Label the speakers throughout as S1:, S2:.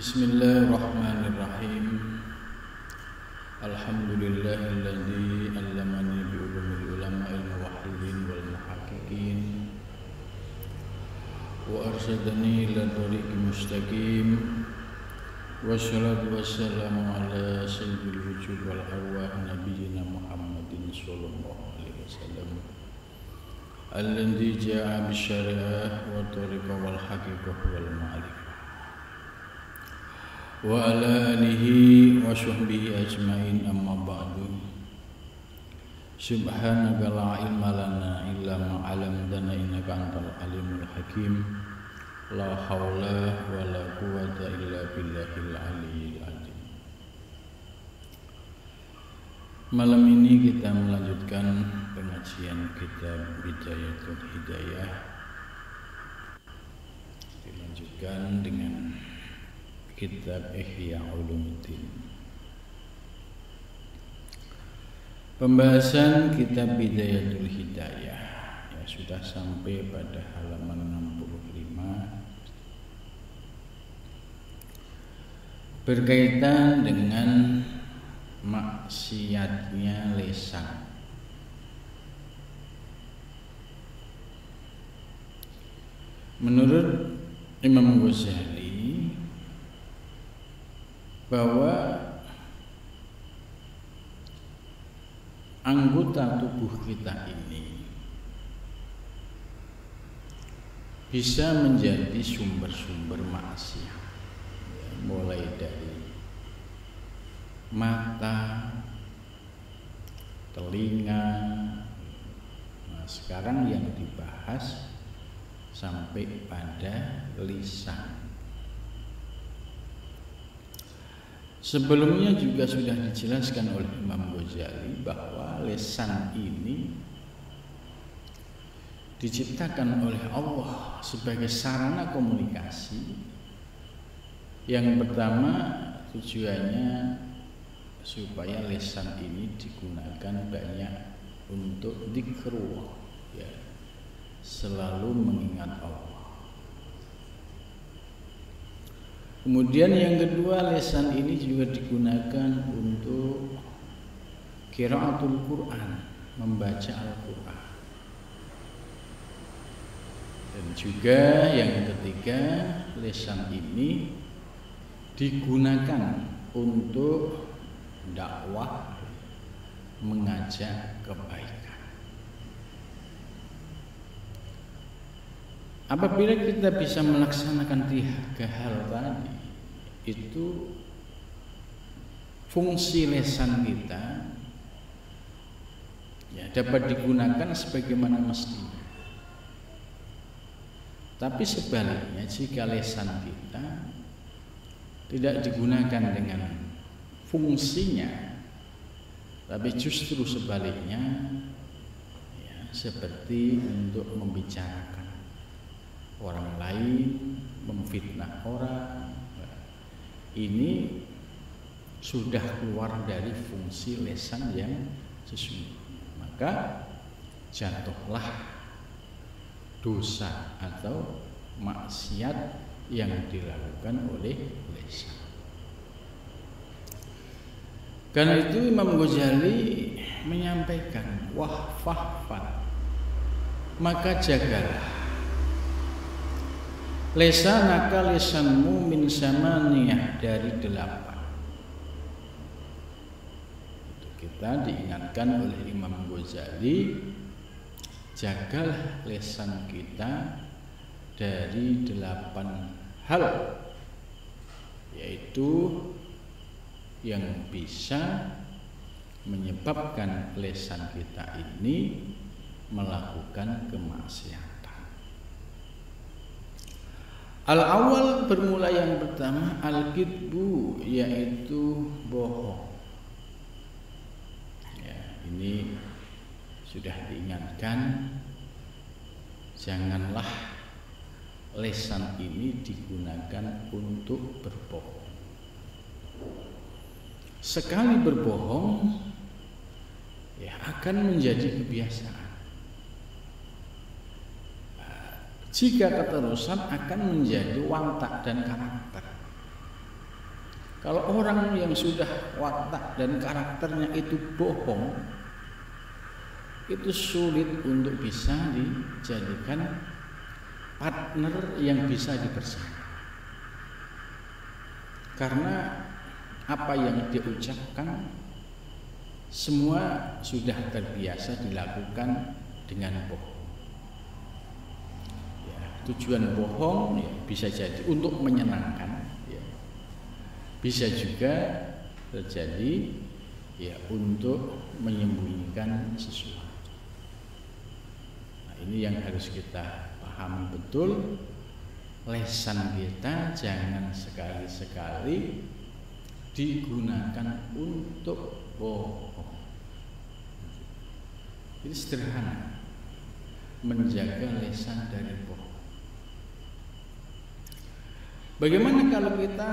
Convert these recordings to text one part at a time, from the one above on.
S1: Bismillahirrahmanirrahim. Alhamdulillahilladzi 'allamani bi ulumil ulama'il muwahhidin wal muhaqqiqin wa arsyadani ila thariqil mustaqim. Wassalatu wassalamu ala sayyidil wujud wal arwah nabiyyina Muhammadin sallallahu alaihi wasallam alladzi ja'a bisyari'ah wa tariqah wal haqiqah wal ma'rifah wa ala alihi wa sahbihi ajmain, amma ba'du. Subhanaka la ilma lana illa ma 'allamtana innaka antal alimul hakim. La haula wa la quwwata illa billahil aliyyil azim. Malam ini kita melanjutkan pengajian kitab Bidayatul Hidayah. Dilanjutkan dengan kitab Ihya Ulumuddin. Pembahasan kitab Bidayatul Hidayah ya sudah sampai pada halaman 65 berkaitan dengan maksiatnya lisan. Menurut Imam Ghazali bahwa anggota tubuh kita ini bisa menjadi sumber-sumber maksiat, mulai dari mata, telinga. Nah, sekarang yang dibahas sampai pada lisan. Sebelumnya juga sudah dijelaskan oleh Imam Ghazali bahwa lisan ini diciptakan oleh Allah sebagai sarana komunikasi. Yang pertama tujuannya supaya lisan ini digunakan banyak untuk dzikrullah, ya, selalu mengingat Allah. Kemudian yang kedua, lisan ini juga digunakan untuk qiraatul Quran, membaca Al-Quran. Dan juga yang ketiga, lisan ini digunakan untuk dakwah, mengajak kebaikan. Apabila kita bisa melaksanakan tiga hal tadi, itu fungsi lisan kita ya dapat digunakan sebagaimana mestinya. Tapi sebaliknya, jika lisan kita tidak digunakan dengan fungsinya, tapi justru sebaliknya, ya, seperti untuk membicarakan orang lain, memfitnah orang, ini sudah keluar dari fungsi lisan yang sesungguhnya. Maka jatuhlah dosa atau maksiat yang dilakukan oleh lisan. Karena itu Imam Ghazali menyampaikan, wahfahfad, maka jagalah lisanaka, lisanmu, min samaniyah, dari 8. Itu kita diingatkan oleh Imam Ghazali, jagalah lisan kita dari 8 hal, yaitu yang bisa menyebabkan lisan kita ini melakukan kemaksiatan. Al-awwal, bermula yang pertama, al-kidbu, yaitu bohong. Ya, ini sudah diingatkan, janganlah lisan ini digunakan untuk berbohong. Sekali berbohong, ya akan menjadi kebiasaan. Jika keterusan akan menjadi watak dan karakter. Kalau orang yang sudah watak dan karakternya itu bohong, itu sulit untuk bisa dijadikan partner yang bisa dipercaya. Karena apa yang dia ucapkan semua sudah terbiasa dilakukan dengan bohong. Ya, tujuan bohong ya, bisa jadi untuk menyenangkan, ya. Bisa juga terjadi ya untuk menyembunyikan sesuatu. Nah, ini yang harus kita pahami betul. Lesan kita jangan sekali-sekali digunakan untuk bohong. Ini sederhana, menjaga lesan dari bohong. Bagaimana kalau kita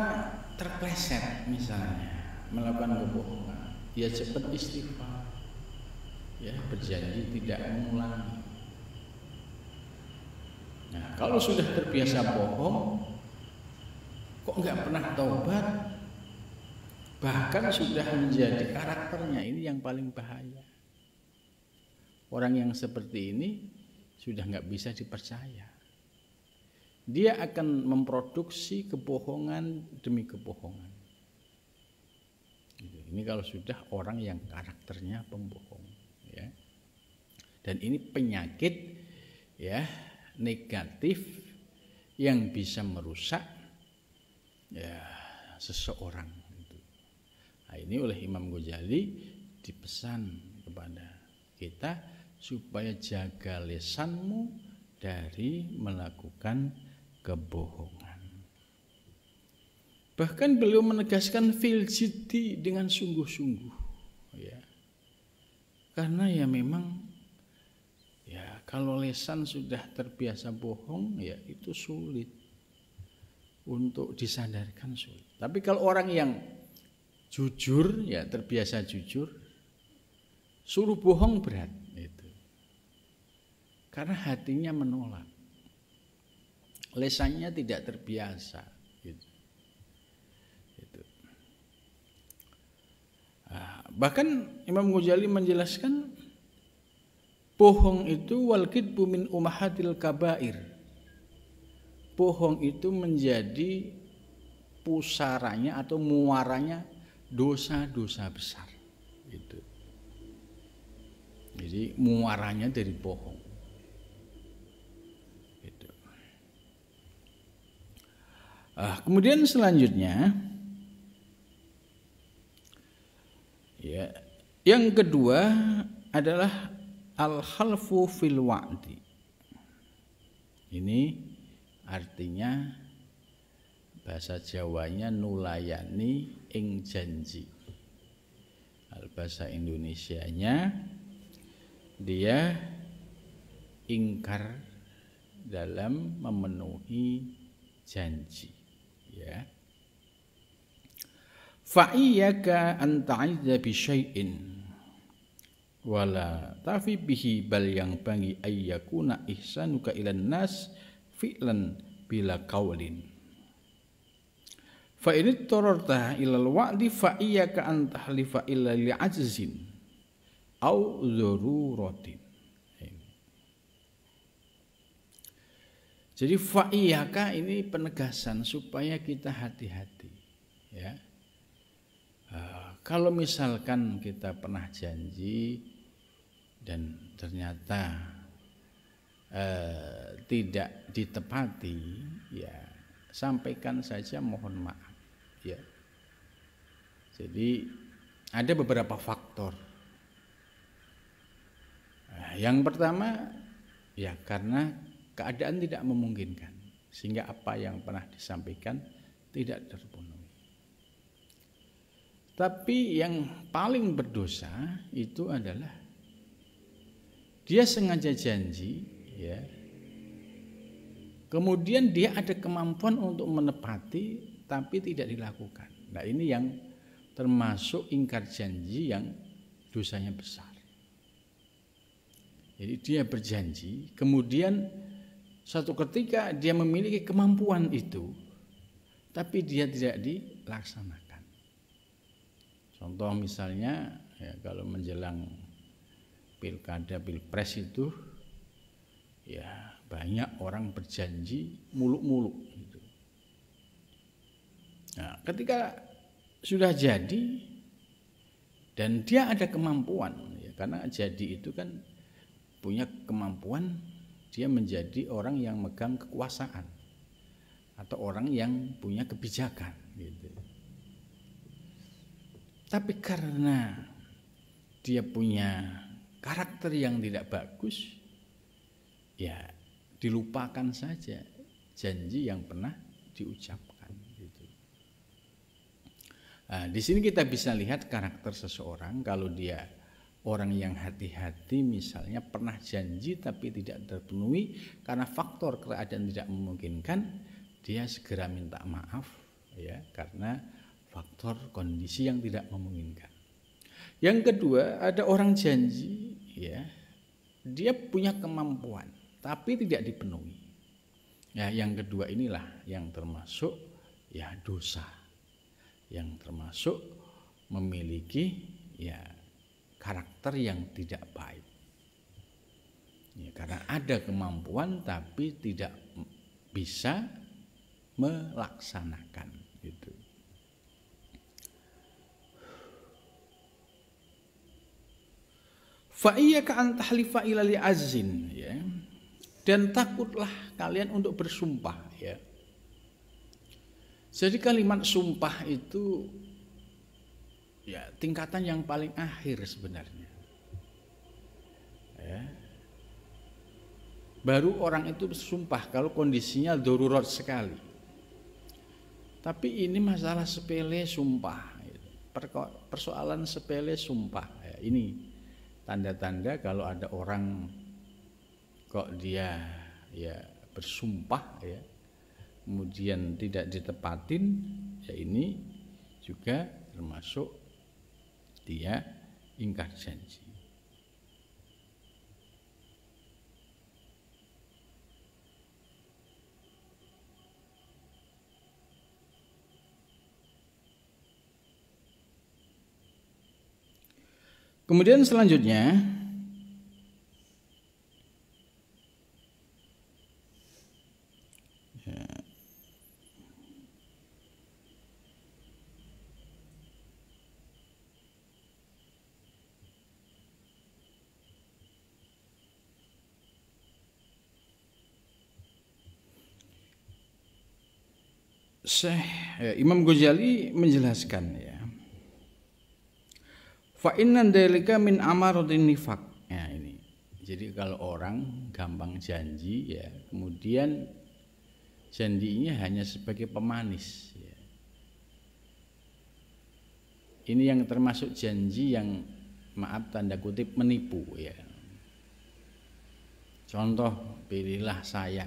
S1: terpleset misalnya melakukan kebohongan? Ya cepat istighfar, ya berjanji tidak mengulangi. Nah, kalau sudah terbiasa bohong, kok nggak pernah taubat, bahkan sudah menjadi karakternya, ini yang paling bahaya. Orang yang seperti ini sudah nggak bisa dipercaya. Dia akan memproduksi kebohongan demi kebohongan. Ini kalau sudah orang yang karakternya pembohong, ya. Dan ini penyakit, ya, negatif yang bisa merusak ya seseorang itu. Nah, ini oleh Imam Ghazali dipesan kepada kita supaya jaga lisanmu dari melakukan kebohongan. Bahkan beliau menegaskan fil jiddi dengan sungguh-sungguh, ya. Karena ya memang ya kalau lisan sudah terbiasa bohong, ya itu sulit untuk disadarkan, sulit. Tapi kalau orang yang jujur, ya terbiasa jujur, suruh bohong berat itu. Karena hatinya menolak, lisannya tidak terbiasa. Gitu. Bahkan Imam Ghazali menjelaskan bohong itu wal kidbu min ummahatil kabair. Bohong itu menjadi pusaranya atau muaranya dosa-dosa besar. Gitu. Jadi muaranya dari bohong. Gitu. Kemudian selanjutnya, ya, yang kedua adalah al-khalfu fil wa'di. Ini artinya bahasa Jawanya nulayani ing janji. Bahasa Indonesianya dia ingkar dalam memenuhi janji, ya. Fa iyyaka an ta'idza bi syai'in wala tafi bihi bal yang bangi ayyakuna ihsanuka ilan nas fi'lan bila qaulin fa in tararta ilal wa'di fa iyyaka an tahlifa illa li ajzin au dzururatin. Jadi fa iyyaka ini penegasan supaya kita hati-hati, ya. Kalau misalkan kita pernah janji dan ternyata tidak ditepati, ya sampaikan saja mohon maaf, ya. Jadi ada beberapa faktor. Yang pertama, ya karena keadaan tidak memungkinkan sehingga apa yang pernah disampaikan tidak terpenuhi. Tapi yang paling berdosa itu adalah dia sengaja janji, ya. Kemudian dia ada kemampuan untuk menepati tapi tidak dilakukan. Nah, ini yang termasuk ingkar janji yang dosanya besar. Jadi dia berjanji, kemudian suatu ketika dia memiliki kemampuan itu, tapi dia tidak dilaksanakan. Contoh misalnya ya, kalau menjelang pilkada pilpres itu ya banyak orang berjanji muluk-muluk gitu. Nah, ketika sudah jadi dan dia ada kemampuan ya, karena jadi itu kan punya kemampuan, dia menjadi orang yang megang kekuasaan atau orang yang punya kebijakan gitu. Tapi karena dia punya karakter yang tidak bagus, ya dilupakan saja janji yang pernah diucapkan gitu. Nah, di sini kita bisa lihat karakter seseorang. Kalau dia orang yang hati-hati, misalnya pernah janji tapi tidak terpenuhi karena faktor keadaan tidak memungkinkan, dia segera minta maaf ya, karena faktor kondisi yang tidak memungkinkan. Yang kedua, ada orang janji ya, dia punya kemampuan tapi tidak dipenuhi. Ya, yang kedua inilah yang termasuk ya dosa, yang termasuk memiliki ya karakter yang tidak baik. Ya, karena ada kemampuan tapi tidak bisa melaksanakan gitu. Fa iyyaka an tahlifa ila li'azzin ya. Dan takutlah kalian untuk bersumpah ya. Jadi kalimat sumpah itu ya tingkatan yang paling akhir sebenarnya. Ya. Baru orang itu bersumpah kalau kondisinya darurat sekali. Tapi ini masalah sepele sumpah. Persoalan sepele sumpah ya, ini tanda-tanda kalau ada orang kok dia ya bersumpah ya kemudian tidak ditepatin, ya ini juga termasuk dia ingkar janji. Kemudian selanjutnya Imam Ghazali menjelaskan ya, fa inna dzalika min amaratin nifaq. Ya ini. Jadi kalau orang gampang janji ya, kemudian janjinya hanya sebagai pemanis ya. Ini yang termasuk janji yang maaf tanda kutip menipu ya. Contoh, pilihlah saya.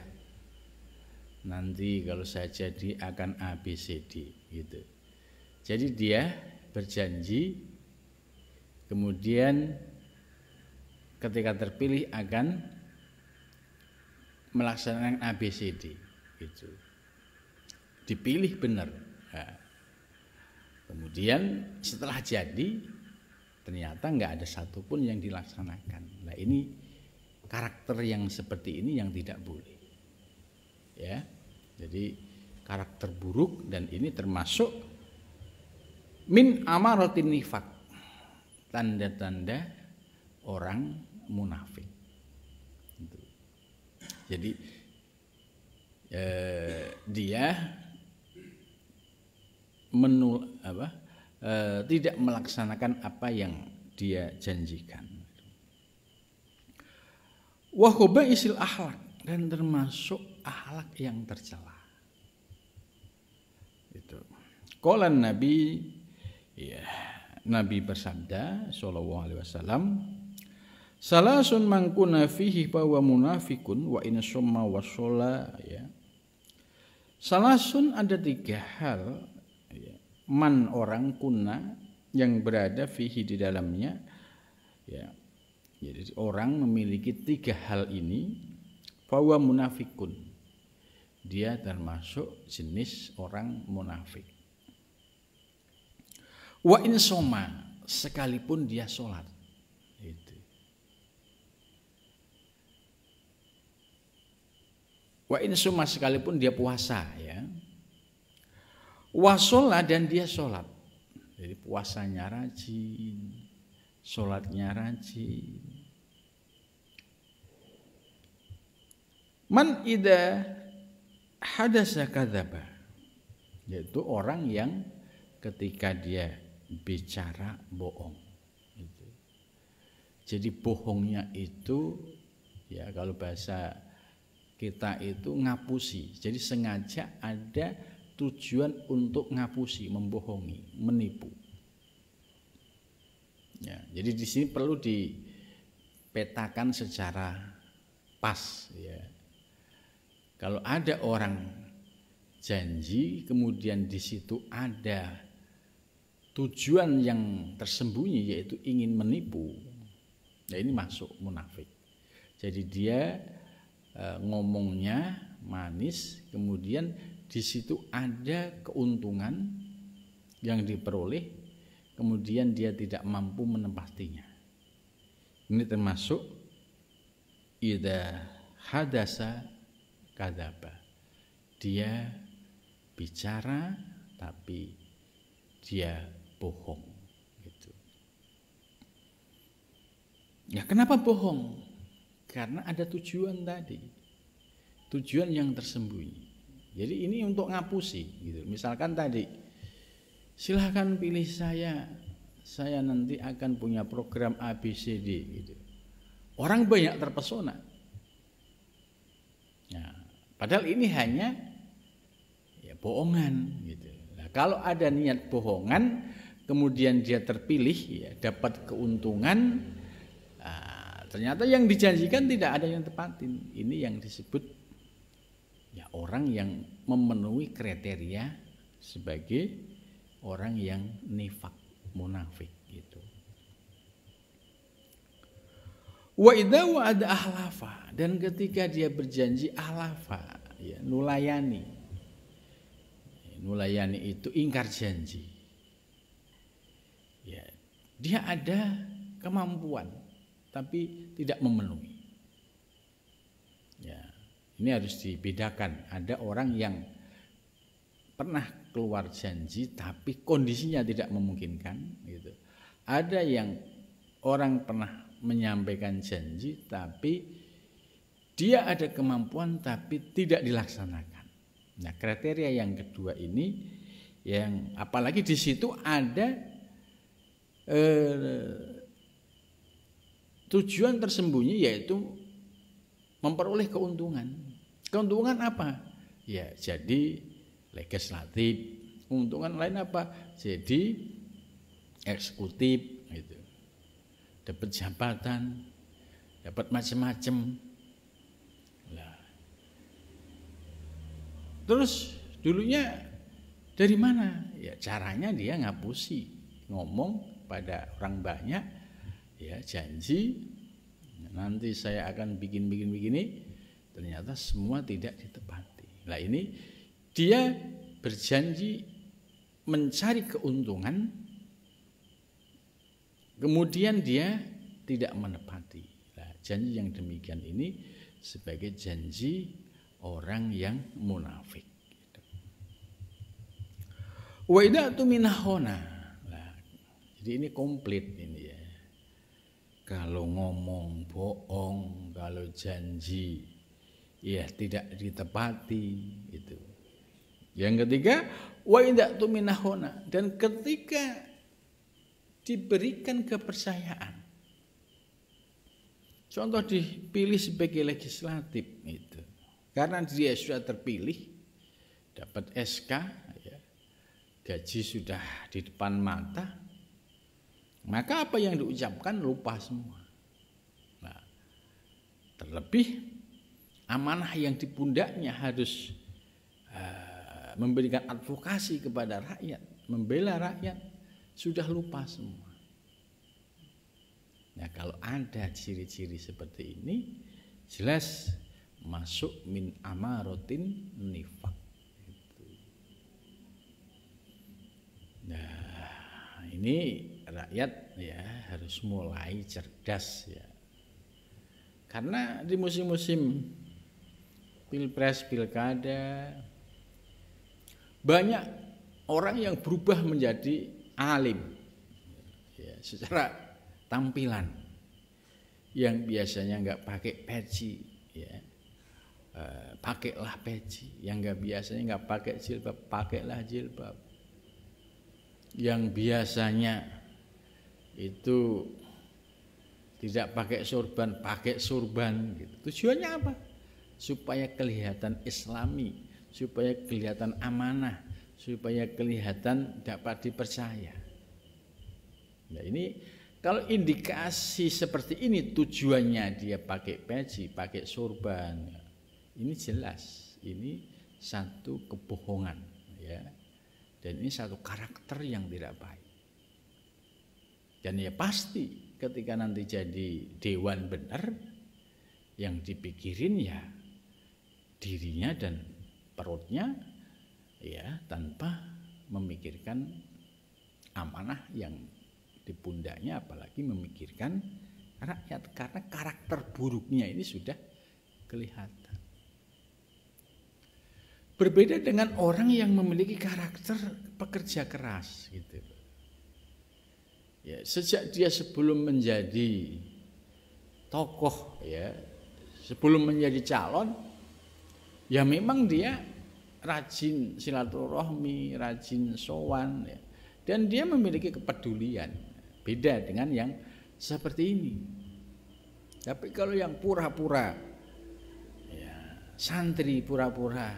S1: Nanti kalau saya jadi akan ABCD gitu. Jadi dia berjanji, kemudian ketika terpilih akan melaksanakan ABCD gitu. Dipilih benar. Nah, kemudian setelah jadi ternyata nggak ada satupun yang dilaksanakan. Nah ini karakter yang seperti ini yang tidak boleh. Ya, jadi karakter buruk dan ini termasuk min amaratin nifaq, tanda-tanda orang munafik. Jadi dia tidak melaksanakan apa yang dia janjikan. Wa khabaisil akhlak, dan termasuk akhlak yang tercela. Itu. Qala Nabi ya, Nabi bersabda sallallahu alaihi wasallam, salasun man kunna fihi fa huwa munafiqun wa in summa wa shalla ya. Salasun ada 3 hal ya. Man orang kunna yang berada fihi di dalamnya ya. Jadi orang memiliki 3 hal ini, fahuwa munafikun, dia termasuk jenis orang munafik. Wa in soma, sekalipun dia sholat. Itu. Wa in soma, sekalipun dia puasa, ya. Wa sholat, dan dia sholat. Jadi puasanya rajin, sholatnya rajin. Man idza hadasa kadzaba, yaitu orang yang ketika dia bicara bohong. Jadi bohongnya itu, ya kalau bahasa kita itu ngapusi. Jadi sengaja ada tujuan untuk ngapusi, membohongi, menipu. Ya, jadi di sini perlu dipetakan secara pas, ya. Kalau ada orang janji, kemudian di situ ada tujuan yang tersembunyi, yaitu ingin menipu, ya ini masuk munafik. Jadi dia ngomongnya manis, kemudian di situ ada keuntungan yang diperoleh, kemudian dia tidak mampu menepatinya. Ini termasuk idza hadasa kadzaba. Dia bicara tapi dia bohong gitu. Ya kenapa bohong? Karena ada tujuan tadi. Tujuan yang tersembunyi. Jadi ini untuk ngapusi gitu. Misalkan tadi, silahkan pilih saya nanti akan punya program ABCD gitu. Orang banyak terpesona. Nah, padahal ini hanya ya bohongan gitu. Nah, kalau ada niat bohongan, kemudian dia terpilih, ya dapat keuntungan, ternyata yang dijanjikan tidak ada yang tepatin. Ini yang disebut ya orang yang memenuhi kriteria sebagai orang yang nifak, munafik gitu. Wa idza wa'ada ahlafa, dan ketika dia berjanji ahlafa, ya nulayani. Nulayani itu ingkar janji. Ya, dia ada kemampuan tapi tidak memenuhi. Ya, ini harus dibedakan. Ada orang yang pernah keluar janji tapi kondisinya tidak memungkinkan gitu. Ada yang orang pernah menyampaikan janji tapi dia ada kemampuan tapi tidak dilaksanakan. Nah, kriteria yang kedua ini, yang apalagi di situ ada tujuan tersembunyi, yaitu memperoleh keuntungan. Keuntungan apa? Ya jadi legislatif. Keuntungan lain apa? Jadi eksekutif gitu. Dapat jabatan, dapat macam-macam. Nah. Terus dulunya dari mana? Ya caranya dia ngapusi, ngomong pada orang banyak, ya janji nanti saya akan bikin begini, ternyata semua tidak ditepati. Nah ini dia berjanji mencari keuntungan, kemudian dia tidak menepati. Nah, janji yang demikian ini sebagai janji orang yang munafik. Wa idza tuminahona. Nah, jadi ini komplit ini ya. Kalau ngomong bohong, kalau janji ya tidak ditepati itu. Yang ketiga, wa idza tuminahona, dan ketika diberikan kepercayaan. Contoh dipilih sebagai legislatif itu. Karena dia sudah terpilih, dapat SK, ya, gaji sudah di depan mata, maka apa yang diucapkan lupa semua. Nah, terlebih amanah yang di pundaknya harus memberikan advokasi kepada rakyat, membela rakyat, sudah lupa semua. Nah, kalau ada ciri-ciri seperti ini, jelas masuk min amarotin nifak. Nah, ini ini rakyat ya harus mulai cerdas ya. Karena di musim-musim pilpres, pilkada, banyak orang yang berubah menjadi alim ya, secara tampilan. Yang biasanya nggak pakai peci ya, pakailah peci. Yang nggak biasanya nggak pakai jilbab, pakailah jilbab. Yang biasanya itu tidak pakai sorban, pakai sorban gitu. Tujuannya apa? Supaya kelihatan islami, supaya kelihatan amanah, supaya kelihatan dapat dipercaya. Nah, ini kalau indikasi seperti ini tujuannya dia pakai peci, pakai sorban, ini jelas ini satu kebohongan ya. Dan ini satu karakter yang tidak baik. Dan ya pasti ketika nanti jadi dewan benar, yang dipikirin ya dirinya dan perutnya ya, tanpa memikirkan amanah yang di pundaknya, apalagi memikirkan rakyat, karena karakter buruknya ini sudah kelihatan. Berbeda dengan orang yang memiliki karakter pekerja keras gitu. Ya, sejak dia sebelum menjadi tokoh ya, sebelum menjadi calon, ya memang dia rajin silaturahmi, rajin sowan ya. Dan dia memiliki kepedulian. Beda dengan yang seperti ini. Tapi kalau yang pura-pura ya, santri pura-pura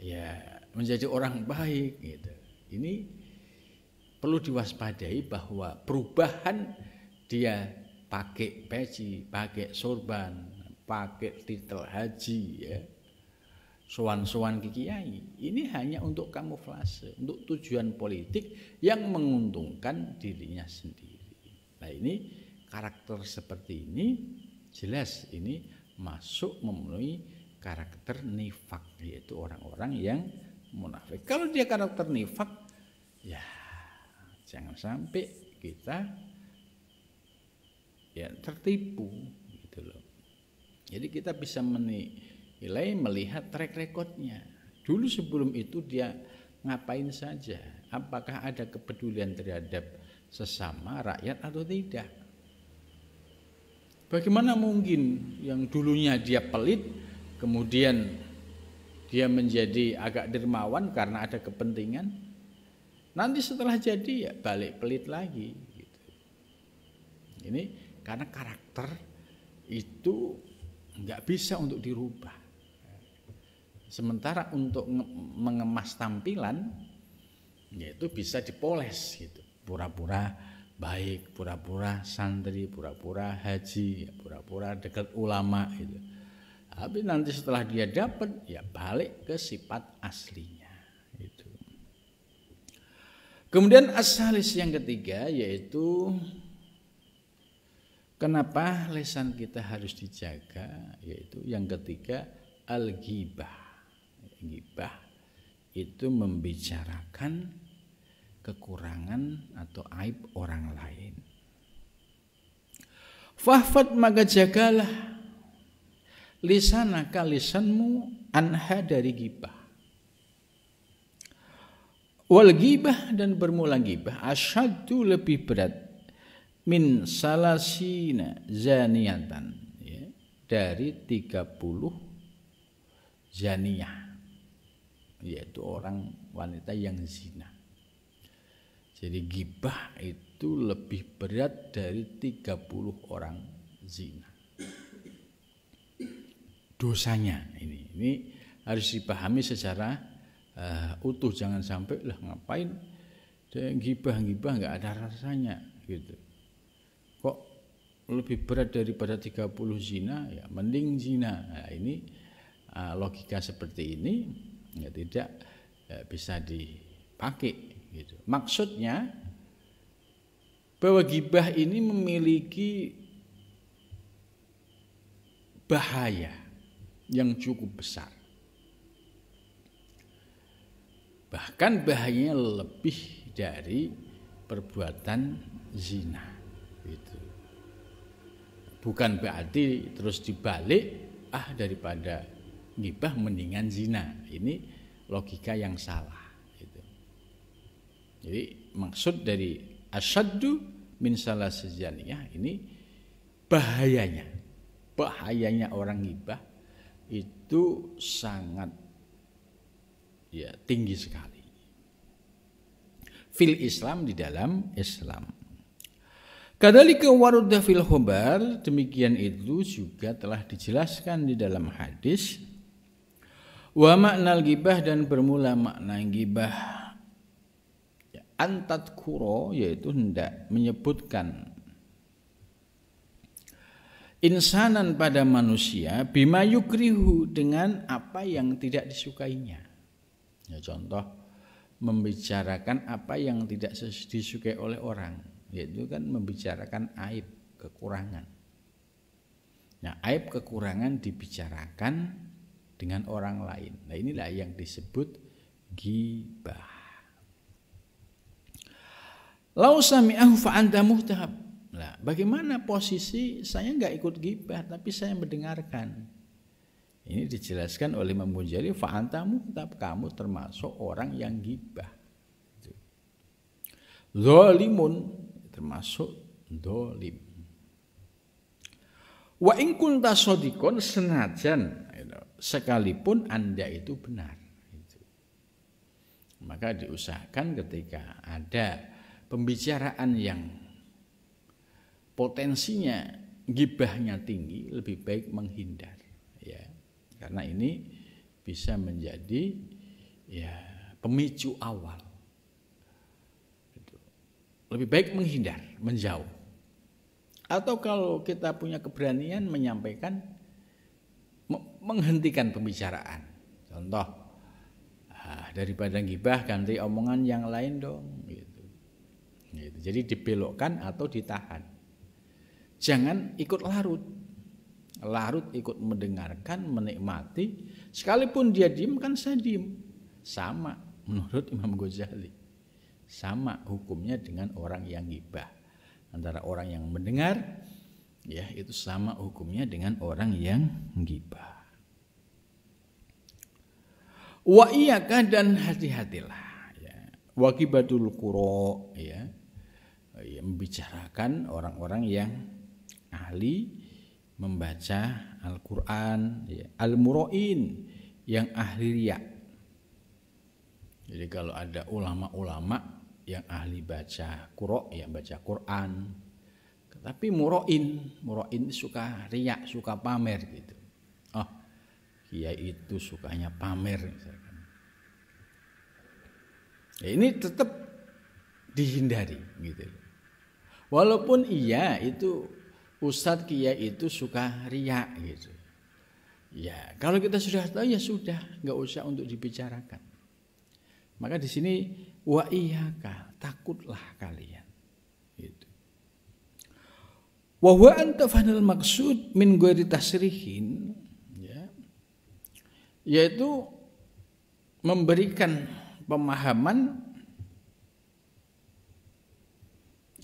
S1: ya menjadi orang baik gitu. Ini perlu diwaspadai bahwa perubahan dia pakai peci, pakai sorban, pakai titel haji ya, sowan-sowan ke kiai, ini hanya untuk kamuflase, untuk tujuan politik yang menguntungkan dirinya sendiri. Nah, ini karakter seperti ini jelas ini masuk memenuhi karakter nifak, yaitu orang-orang yang munafik. Kalau dia karakter nifak, ya jangan sampai kita ya tertipu gitu loh. Jadi kita bisa menilai, melihat track recordnya. Dulu sebelum itu dia ngapain saja, apakah ada kepedulian terhadap sesama rakyat atau tidak. Bagaimana mungkin yang dulunya dia pelit, kemudian dia menjadi agak dermawan karena ada kepentingan, nanti setelah jadi ya balik pelit lagi gitu. Ini karena karakter itu nggak bisa untuk dirubah. Sementara untuk mengemas tampilan, yaitu bisa dipoles gitu. Pura-pura baik, pura-pura santri, pura-pura haji, pura-pura dekat ulama gitu. Tapi nanti setelah dia dapat, ya balik ke sifat aslinya. Gitu. Kemudian as-salis yang ketiga, yaitu kenapa lisan kita harus dijaga, yaitu yang ketiga al-ghibah. Ghibah itu membicarakan kekurangan atau aib orang lain. Fahfad, maka jagalah lisanaka, lisanmu, anha, dari ghibah. Wal ghibah, dan bermula ghibah, asyaddu, lebih berat, min salasina zaniatan, ya, dari 30 zaniyah, yaitu orang wanita yang zina. Jadi ghibah itu lebih berat dari 30 orang zina. Dosanya ini harus dipahami secara utuh, jangan sampai lah ngapain ghibah nggak ada rasanya gitu. Kok lebih berat daripada 30 zina, ya mending zina. Nah, ini logika seperti ini ya tidak bisa dipakai gitu. Maksudnya bahwa ghibah ini memiliki bahaya yang cukup besar. Bahkan bahayanya lebih dari perbuatan zina. Gitu. Bukan berarti terus dibalik, daripada ghibah mendingan zina. Ini logika yang salah. Gitu. Jadi maksud dari asyaddu min salasi zaniyah ini bahayanya orang ghibah itu sangat tinggi sekali. Fil Islam, di dalam Islam. Kadzalika warudda fil khabar, demikian itu juga telah dijelaskan di dalam hadis. Wa makna ghibah, dan bermula makna ghibah antat kuro, yaitu hendak menyebutkan insanan pada manusia bima yukrihu, dengan apa yang tidak disukainya. Ya, contoh membicarakan apa yang tidak disukai oleh orang, yaitu kan membicarakan aib, kekurangan. Nah, aib kekurangan dibicarakan dengan orang lain. Nah, inilah yang disebut ghibah. Lau sami'ahu fa anta muhtahab. Nah, bagaimana posisi saya nggak ikut ghibah tapi saya mendengarkan? Ini dijelaskan oleh Imam Ghazali, fa anta muhtahab, kamu termasuk orang yang ghibah. Zalimun, termasuk zalim. Wa in kunta shadiqon, senajan sekalipun Anda itu benar. Maka diusahakan ketika ada pembicaraan yang potensinya ghibahnya tinggi, lebih baik menghindar, ya. Karena ini bisa menjadi pemicu awal. Lebih baik menghindar, menjauh. Atau kalau kita punya keberanian menyampaikan, menghentikan pembicaraan. Contoh, daripada ghibah ganti omongan yang lain dong. Gitu. Jadi dibelokkan atau ditahan. Jangan ikut larut. Larut ikut mendengarkan, menikmati. Sekalipun dia diem, kan saya diem. Sama menurut Imam Ghazali. Sama hukumnya dengan orang yang ghibah. Antara orang yang mendengar, ya itu sama hukumnya dengan orang yang ghibah. Wa iyaka, dan hati-hatilah. Ya. Wa ghibatul qura, ya. Membicarakan orang-orang yang ahli membaca Al-Quran, ya. Al-mura'in, yang ahli riya. Jadi kalau ada ulama-ulama yang ahli baca Qur'an, yang baca Quran, tapi mura'in suka riya, suka pamer gitu. Oh, kiai itu sukanya pamer misalkan. Ya, ini tetap dihindari gitu. Walaupun itu Ustadz kiai itu suka riya gitu. Ya, kalau kita sudah tahu ya sudah, nggak usah untuk dibicarakan. Maka di sini wa iyyaka, takutlah kalian. Gitu. Wa huwa anta fanal maksud min ghairi tasrihin, ya. Yaitu memberikan pemahaman,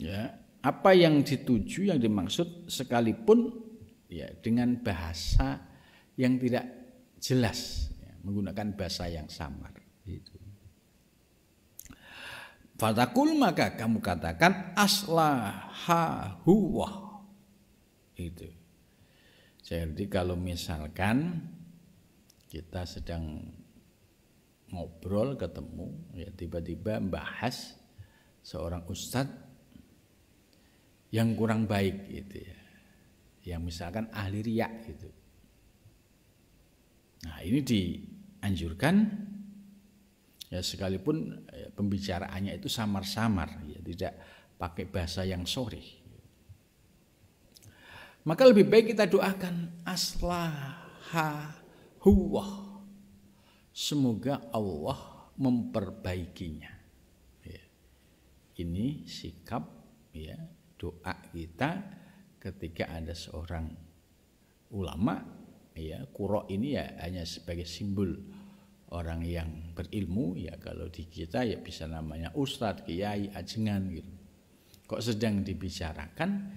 S1: ya, apa yang dituju, yang dimaksud, sekalipun ya dengan bahasa yang tidak jelas, ya, menggunakan bahasa yang samar. Gitu. Fatakul, maka kamu katakan aslahahuwah. Itu. Jadi kalau misalkan kita sedang ngobrol, ketemu, ya tiba-tiba membahas seorang ustadz yang kurang baik gitu ya, yang misalkan ahli riya gitu. Nah, ini dianjurkan ya, sekalipun pembicaraannya itu samar-samar, ya, tidak pakai bahasa yang sharih. Maka lebih baik kita doakan aslahahuwah, semoga Allah memperbaikinya. Ya. Ini sikap, ya, doa kita ketika ada seorang ulama, ya, qura ini ya hanya sebagai simbol orang yang berilmu, ya kalau di kita ya bisa namanya ustadz, kiai, ajengan gitu. kok sedang dibicarakan,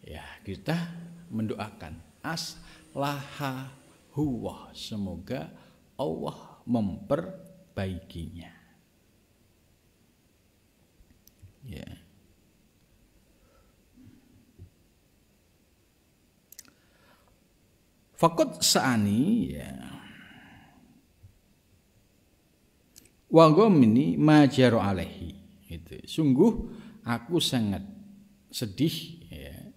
S1: ya kita mendoakan aslahahu, semoga Allah memperbaikinya. Ya. Fakot sa'ani, ya. Wagomini majaru alaihi. Itu. Sungguh aku sangat sedih, ya,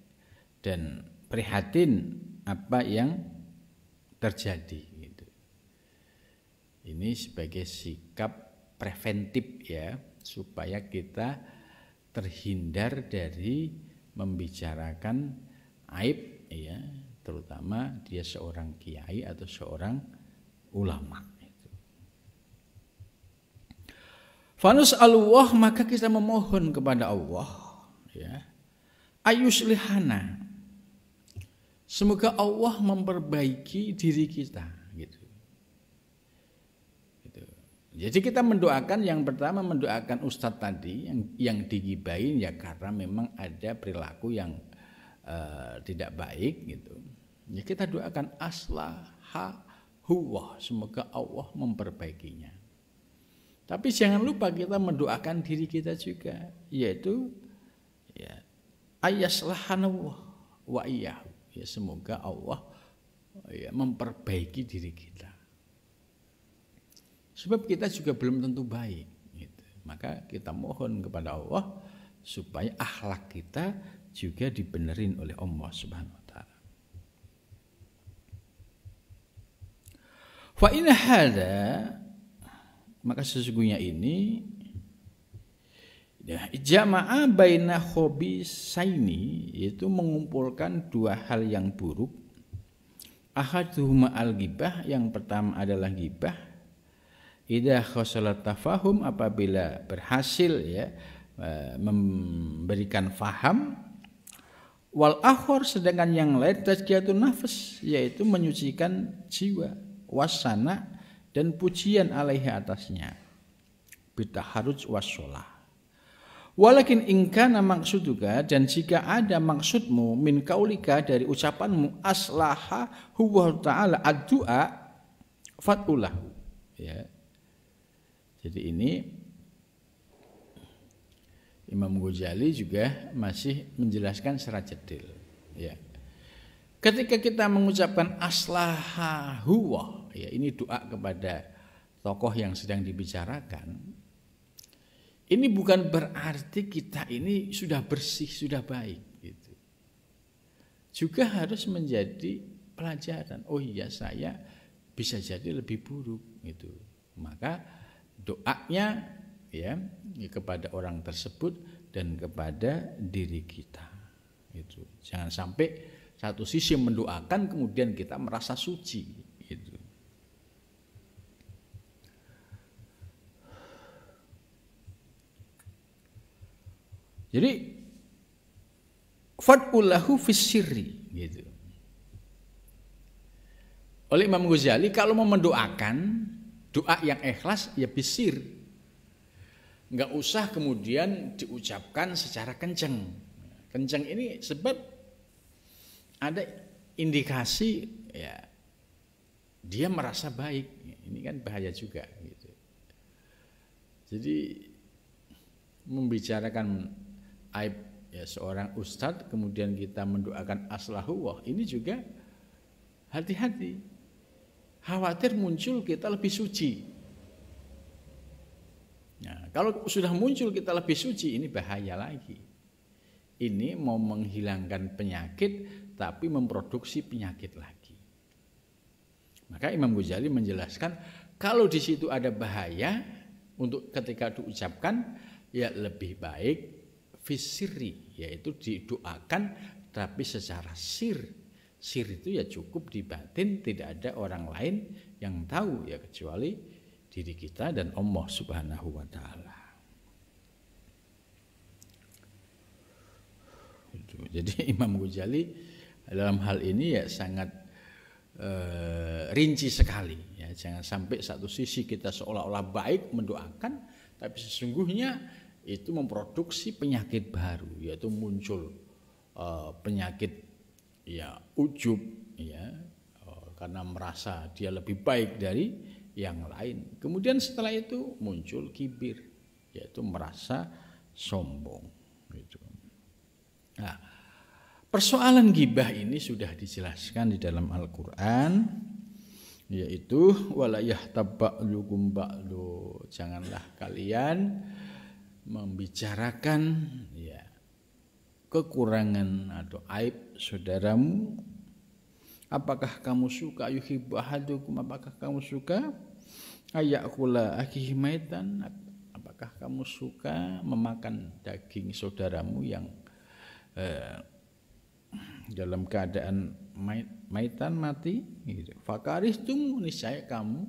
S1: dan prihatin apa yang terjadi. Gitu. Ini sebagai sikap preventif, ya, supaya kita terhindar dari membicarakan aib, ya, terutama dia seorang kiai atau seorang ulama. Fanus Allah, maka kita memohon kepada Allah, ya, ayuslihana, semoga Allah memperbaiki diri kita, gitu. Jadi kita mendoakan, yang pertama mendoakan ustadz tadi yang digibahin, ya karena memang ada perilaku yang tidak baik, gitu. Ya kita doakan aslahahu, semoga Allah memperbaikinya. Tapi jangan lupa kita mendoakan diri kita juga, yaitu ya ayaslahana wa iyyahu, ya semoga Allah ya memperbaiki diri kita. Sebab kita juga belum tentu baik, gitu. Maka kita mohon kepada Allah supaya akhlak kita juga dibenerin oleh Allah Subhanahu wa taala. Fa in hada, maka sesungguhnya ini ya, jama'a baina khobisaini, yaitu mengumpulkan dua hal yang buruk. Ahaduhuma al-ghibah, yang pertama adalah ghibah. Idza khasalat tafahum, apabila berhasil, ya, memberikan faham. Wal akhor, sedangkan yang lain tazkiyatun nafs, yaitu menyucikan jiwa. Wasana, dan pujian alaihi atasnya, bitaharuj wassalah. Walakin ingkana maksuduka, dan jika ada maksudmu, min kaulika, dari ucapanmu, aslaha huwa ta'ala ad-du'a fatulahu, ya. Jadi ini Imam Ghazali juga masih menjelaskan secara detail, ya. Ketika kita mengucapkan aslahahu, ya, ini doa kepada tokoh yang sedang dibicarakan. Ini bukan berarti kita ini sudah bersih, sudah baik, gitu. Juga harus menjadi pelajaran. Oh iya, saya bisa jadi lebih buruk, gitu. Maka doanya, ya, kepada orang tersebut dan kepada diri kita, gitu. Jangan sampai satu sisi mendoakan kemudian kita merasa suci, gitu. Jadi fad'ulahu fis-sirri, gitu. Oleh Imam Ghazali, kalau mau mendoakan doa yang ikhlas, ya bisir, nggak usah kemudian diucapkan secara kenceng. Kenceng ini sebab ada indikasi, ya, dia merasa baik. Ini kan bahaya juga, gitu. Jadi membicarakan aib, ya, seorang ustadz kemudian kita mendoakan aslahullah, ini juga hati-hati. Khawatir muncul kita lebih suci. Nah, kalau sudah muncul kita lebih suci, ini bahaya lagi. Ini mau menghilangkan penyakit tapi memproduksi penyakit lagi. Maka Imam Ghazali menjelaskan kalau di situ ada bahaya untuk ketika diucapkan, ya lebih baik fisiri, yaitu didoakan tapi secara sir. Sir itu ya cukup di batin, tidak ada orang lain yang tahu, ya kecuali diri kita dan Allah Subhanahu wa taala. Jadi Imam Ghazali dalam hal ini ya sangat rinci sekali, ya. Jangan sampai satu sisi kita seolah-olah baik mendoakan, tapi sesungguhnya itu memproduksi penyakit baru, yaitu muncul penyakit ya ujub ya, karena merasa dia lebih baik dari yang lain. Kemudian setelah itu muncul kibir, yaitu merasa sombong gitu. Nah, persoalan ghibah ini sudah dijelaskan di dalam Al-Qur'an, yaitu wala yahtab ba'dukum ba'du, janganlah kalian membicarakan ya kekurangan atau aib saudaramu. Apakah kamu suka yuhibbu ahadukum, apakah kamu suka ayakula akhihi maitan, apakah kamu suka memakan daging saudaramu yang dalam keadaan maitan mati gitu. Fakarihtum, niscaya kamu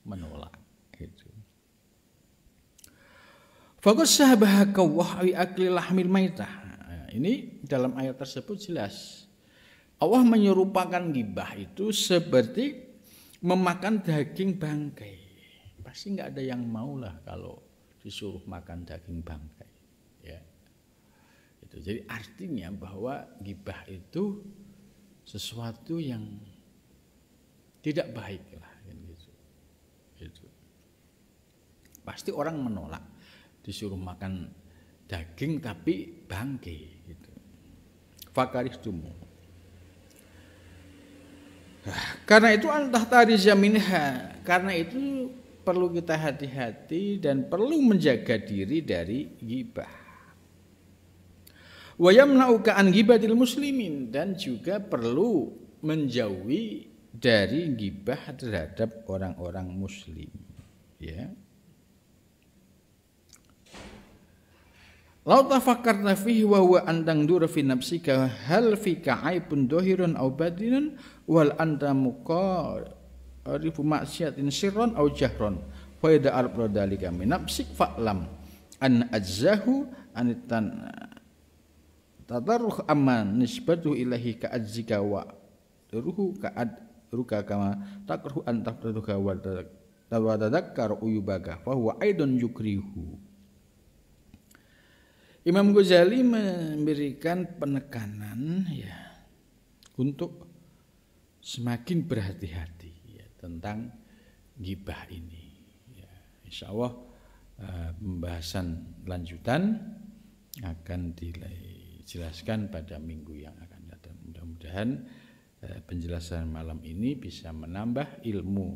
S1: menolak gitu. Faqad sahabahaka wa akli lahmil maitah. Ini dalam ayat tersebut jelas. Allah menyerupakan ghibah itu seperti memakan daging bangkai. Pasti nggak ada yang mau lah kalau disuruh makan daging bangkai. Ya. Itu. Jadi artinya bahwa ghibah itu sesuatu yang tidak baik lah. Gitu. Gitu. Pasti orang menolak disuruh makan daging tapi bangkai gitu. Fakarihtumu. Karena itu antah tariza minha, karena itu perlu kita hati-hati dan perlu menjaga diri dari ghibah. Wa yamna'uka an ghibatil muslimin, dan juga perlu menjauhi dari ghibah terhadap orang-orang muslim, ya. Lau tafakkarta fihi wa huwa andang dur fi nafsika hal fika aibun dhahirun aw batinun wal anta muqarifu maksiatin sirran aw jahron fa idza arba dalika min nafsik fa'lam an ajzahu anitan tadarruh aman nisbatu ilahi ka ajzika wa ruhu ka adruka kama takruhu an tafduka wa tadhakkar uyubaka fa huwa aidun yukrihu. Imam Ghazali memberikan penekanan ya untuk semakin berhati-hati ya, tentang ghibah ini. Ya, insya Allah pembahasan lanjutan akan dijelaskan pada minggu yang akan datang. Mudah-mudahan penjelasan malam ini bisa menambah ilmu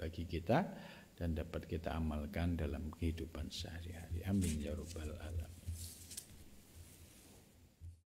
S1: bagi kita dan dapat kita amalkan dalam kehidupan sehari-hari. Amin ya rabbal alamin.